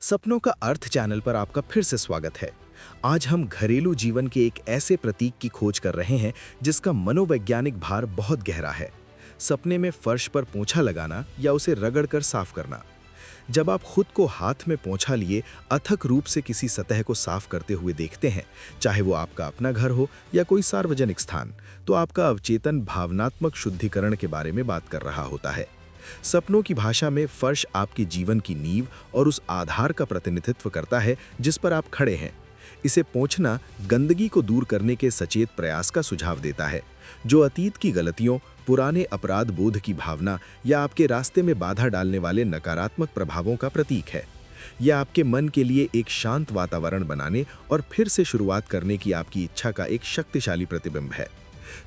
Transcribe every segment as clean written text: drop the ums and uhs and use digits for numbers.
सपनों का अर्थ चैनल पर आपका फिर से स्वागत है। आज हम घरेलू जीवन के एक ऐसे प्रतीक की खोज कर रहे हैं जिसका मनोवैज्ञानिक भार बहुत गहरा है। सपने में फर्श पर पोंछा लगाना या उसे रगड़कर साफ करना। जब आप खुद को हाथ में पोंछा लिए अथक रूप से किसी सतह को साफ करते हुए देखते हैं, चाहे वो आपका अपना घर हो या कोई सार्वजनिक स्थान, तो आपका अवचेतन भावनात्मक शुद्धिकरण के बारे में बात कर रहा होता है। सपनों की भाषा में फर्श आपके जीवन की नींव और उस आधार का प्रतिनिधित्व करता है जिस पर आप खड़े हैं। इसे पोंछना गंदगी को दूर करने के सचेत प्रयास का सुझाव देता है, जो अतीत की गलतियों, पुराने अपराध बोध की भावना या आपके रास्ते में बाधा डालने वाले नकारात्मक प्रभावों का प्रतीक है। यह आपके मन के लिए एक शांत वातावरण बनाने और फिर से शुरुआत करने की आपकी इच्छा का एक शक्तिशाली प्रतिबिंब है।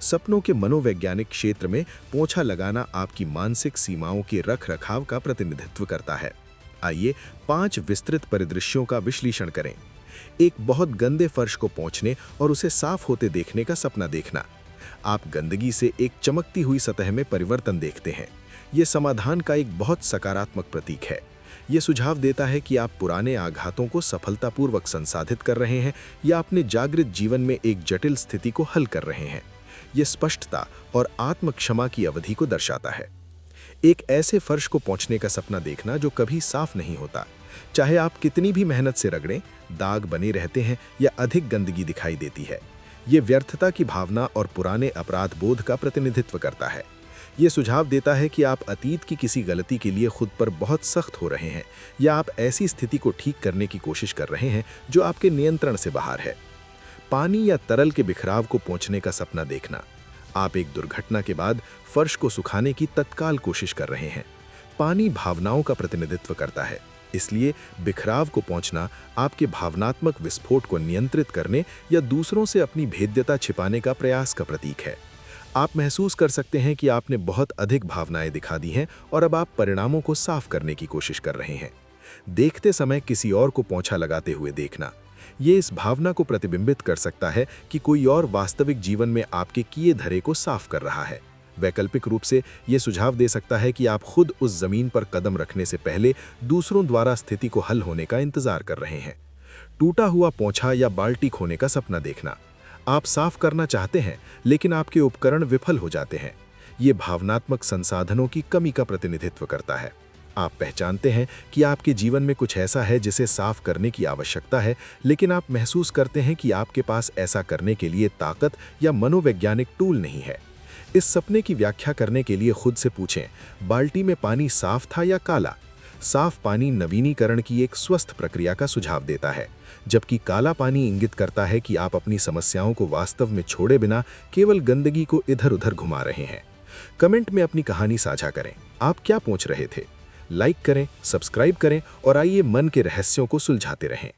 सपनों के मनोवैज्ञानिक क्षेत्र में पोंछा लगाना आपकी मानसिक सीमाओं के रखरखाव का प्रतिनिधित्व करता है। आइए 5 विस्तृत परिदृश्यों का विश्लेषण करें। एक बहुत गंदे फर्श को पोंछने और उसे साफ होते देखने का सपना देखना। आप गंदगी से एक चमकती हुई सतह में परिवर्तन देखते हैं। यह समाधान का एक बहुत सकारात्मक प्रतीक है। यह सुझाव देता है कि आप पुराने आघातों को सफलतापूर्वक संसाधित कर रहे हैं या अपने जागृत जीवन में एक जटिल स्थिति को हल कर रहे हैं। यह स्पष्टता और आत्म क्षमा की अवधि को दर्शाता है। एक ऐसे फर्श को पोंछने का सपना देखना जो कभी साफ नहीं होता। चाहे आप कितनी भी मेहनत से रगड़ें, दाग बने रहते हैं या अधिक गंदगी दिखाई देती है। यह व्यर्थता की भावना और पुराने अपराध बोध का प्रतिनिधित्व करता है। यह सुझाव देता है कि आप अतीत की किसी गलती के लिए खुद पर बहुत सख्त हो रहे हैं या आप ऐसी स्थिति को ठीक करने की कोशिश कर रहे हैं जो आपके नियंत्रण से बाहर है। पानी या तरल के बिखराव को पोंछने का सपना देखना। आप एक दुर्घटना के बाद फर्श को सुखाने की तत्काल कोशिश कर रहे हैं। पानी भावनाओं का प्रतिनिधित्व करता है, इसलिए बिखराव को पोंछना आपके भावनात्मक विस्फोट को नियंत्रित करने या दूसरों से अपनी भेद्यता छिपाने का प्रयास का प्रतीक है। आप महसूस कर सकते हैं कि आपने बहुत अधिक भावनाएं दिखा दी हैं और अब आप परिणामों को साफ करने की कोशिश कर रहे हैं। देखते समय किसी और को पोंछा लगाते हुए देखना, ये इस भावना को प्रतिबिंबित कर सकता है कि कोई और वास्तविक जीवन में आपके किए धरे को साफ कर रहा है। वैकल्पिक रूप से ये सुझाव दे सकता है कि आप खुद उस जमीन पर कदम रखने से पहले दूसरों द्वारा स्थिति को हल होने का इंतजार कर रहे हैं। टूटा हुआ पोंछा या बाल्टी खोने का सपना देखना। आप साफ करना चाहते हैं लेकिन आपके उपकरण विफल हो जाते हैं। ये भावनात्मक संसाधनों की कमी का प्रतिनिधित्व करता है। आप पहचानते हैं कि आपके जीवन में कुछ ऐसा है जिसे साफ करने की आवश्यकता है, लेकिन आप महसूस करते हैं कि आपके पास ऐसा करने के लिए ताकत या मनोवैज्ञानिक टूल नहीं है। इस सपने की व्याख्या करने के लिए खुद से पूछें, बाल्टी में पानी साफ था या काला? साफ पानी नवीनीकरण की एक स्वस्थ प्रक्रिया का सुझाव देता है, जबकि काला पानी इंगित करता है कि आप अपनी समस्याओं को वास्तव में छोड़े बिना केवल गंदगी को इधर-उधर घुमा रहे हैं। कमेंट में अपनी कहानी साझा करें। आप क्या पूछ रहे थे? लाइक करें, सब्सक्राइब करें और आइए मन के रहस्यों को सुलझाते रहें।